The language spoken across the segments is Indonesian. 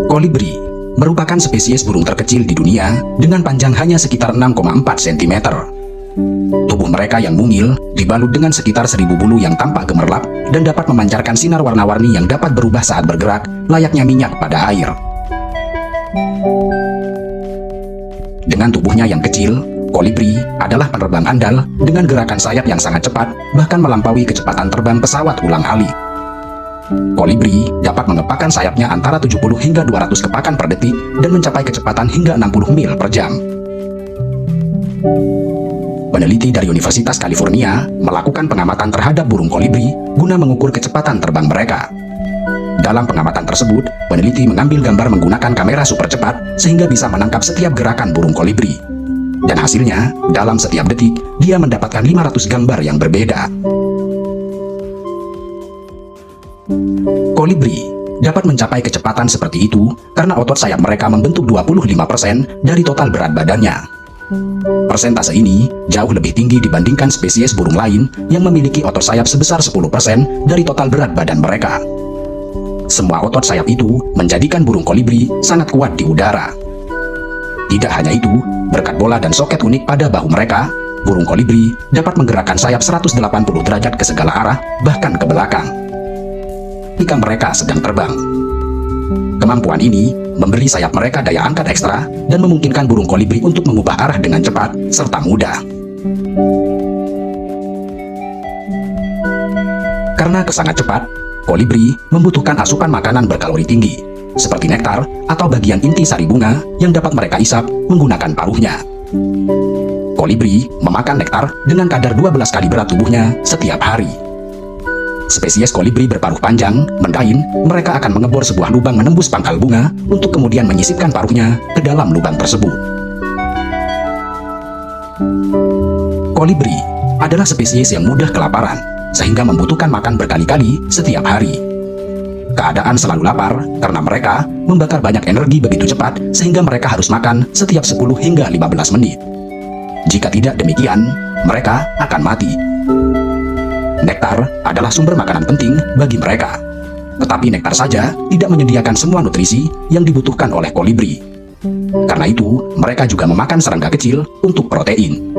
Kolibri merupakan spesies burung terkecil di dunia dengan panjang hanya sekitar 6,4 cm. Tubuh mereka yang mungil dibalut dengan sekitar 1000 bulu yang tampak gemerlap dan dapat memancarkan sinar warna-warni yang dapat berubah saat bergerak, layaknya minyak pada air. Dengan tubuhnya yang kecil, kolibri adalah penerbang andal dengan gerakan sayap yang sangat cepat, bahkan melampaui kecepatan terbang pesawat ulang-alik. Kolibri dapat mengepakkan sayapnya antara 70 hingga 200 kepakan per detik dan mencapai kecepatan hingga 60 mil per jam. Peneliti dari Universitas California melakukan pengamatan terhadap burung kolibri guna mengukur kecepatan terbang mereka. Dalam pengamatan tersebut, peneliti mengambil gambar menggunakan kamera super cepat sehingga bisa menangkap setiap gerakan burung kolibri. Dan hasilnya, dalam setiap detik, dia mendapatkan 500 gambar yang berbeda. Kolibri dapat mencapai kecepatan seperti itu karena otot sayap mereka membentuk 25% dari total berat badannya. Persentase ini jauh lebih tinggi dibandingkan spesies burung lain yang memiliki otot sayap sebesar 10% dari total berat badan mereka. Semua otot sayap itu menjadikan burung kolibri sangat kuat di udara. Tidak hanya itu, berkat bola dan soket unik pada bahu mereka, burung kolibri dapat menggerakkan sayap 180 derajat ke segala arah, bahkan ke belakang, ketika mereka sedang terbang. Kemampuan ini memberi sayap mereka daya angkat ekstra dan memungkinkan burung kolibri untuk mengubah arah dengan cepat serta mudah. Karena sangat cepat, kolibri membutuhkan asupan makanan berkalori tinggi, seperti nektar atau bagian inti sari bunga yang dapat mereka isap menggunakan paruhnya. Kolibri memakan nektar dengan kadar 12 kali berat tubuhnya setiap hari. Spesies kolibri berparuh panjang, mendain, mereka akan mengebor sebuah lubang menembus pangkal bunga untuk kemudian menyisipkan paruhnya ke dalam lubang tersebut. Kolibri adalah spesies yang mudah kelaparan, sehingga membutuhkan makan berkali-kali setiap hari. Keadaan selalu lapar karena mereka membakar banyak energi begitu cepat sehingga mereka harus makan setiap 10 hingga 15 menit. Jika tidak demikian, mereka akan mati. Nektar adalah sumber makanan penting bagi mereka. Tetapi nektar saja tidak menyediakan semua nutrisi yang dibutuhkan oleh kolibri. Karena itu, mereka juga memakan serangga kecil untuk protein.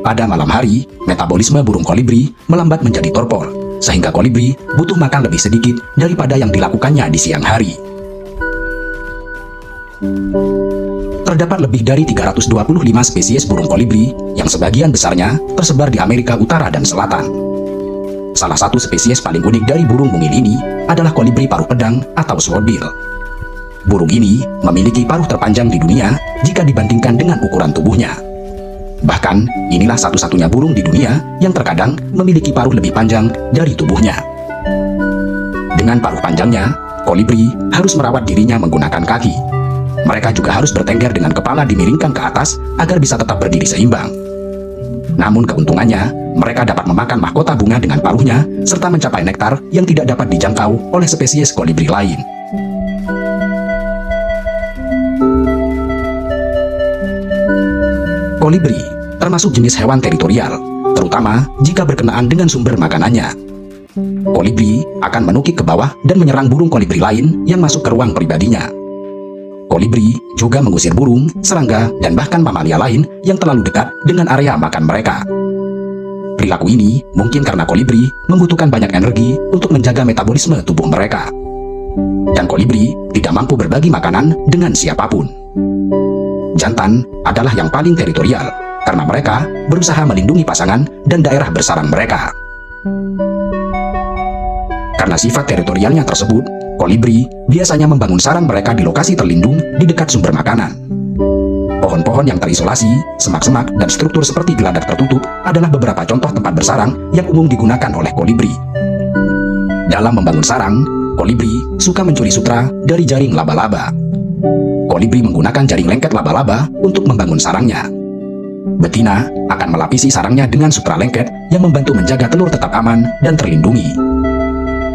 Pada malam hari, metabolisme burung kolibri melambat menjadi torpor, sehingga kolibri butuh makan lebih sedikit daripada yang dilakukannya di siang hari. Terdapat lebih dari 325 spesies burung kolibri yang sebagian besarnya tersebar di Amerika Utara dan Selatan. Salah satu spesies paling unik dari burung mungil ini adalah kolibri paruh pedang atau swordbill. Burung ini memiliki paruh terpanjang di dunia jika dibandingkan dengan ukuran tubuhnya. Bahkan, inilah satu-satunya burung di dunia yang terkadang memiliki paruh lebih panjang dari tubuhnya. Dengan paruh panjangnya, kolibri harus merawat dirinya menggunakan kaki. Mereka juga harus bertengger dengan kepala dimiringkan ke atas agar bisa tetap berdiri seimbang. Namun keuntungannya, mereka dapat memakan mahkota bunga dengan paruhnya serta mencapai nektar yang tidak dapat dijangkau oleh spesies kolibri lain. Kolibri termasuk jenis hewan teritorial, terutama jika berkenaan dengan sumber makanannya. Kolibri akan menukik ke bawah dan menyerang burung kolibri lain yang masuk ke ruang pribadinya. Kolibri juga mengusir burung, serangga, dan bahkan mamalia lain yang terlalu dekat dengan area makan mereka. Perilaku ini mungkin karena kolibri membutuhkan banyak energi untuk menjaga metabolisme tubuh mereka. Dan kolibri tidak mampu berbagi makanan dengan siapapun. Jantan adalah yang paling teritorial karena mereka berusaha melindungi pasangan dan daerah bersarang mereka. Karena sifat teritorialnya tersebut, kolibri biasanya membangun sarang mereka di lokasi terlindung di dekat sumber makanan. Pohon-pohon yang terisolasi, semak-semak, dan struktur seperti geladak tertutup adalah beberapa contoh tempat bersarang yang umum digunakan oleh kolibri. Dalam membangun sarang, kolibri suka mencuri sutra dari jaring laba-laba. Kolibri menggunakan jaring lengket laba-laba untuk membangun sarangnya. Betina akan melapisi sarangnya dengan sutra lengket yang membantu menjaga telur tetap aman dan terlindungi.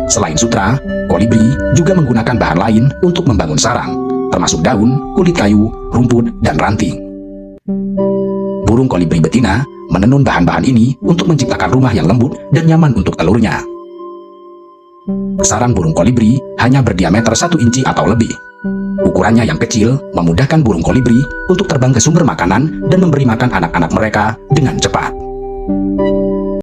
Selain sutra, kolibri juga menggunakan bahan lain untuk membangun sarang, termasuk daun, kulit kayu, rumput, dan ranting. Burung kolibri betina menenun bahan-bahan ini untuk menciptakan rumah yang lembut dan nyaman untuk telurnya. Sarang burung kolibri hanya berdiameter 1 inci atau lebih. Ukurannya yang kecil memudahkan burung kolibri untuk terbang ke sumber makanan dan memberi makan anak-anak mereka dengan cepat.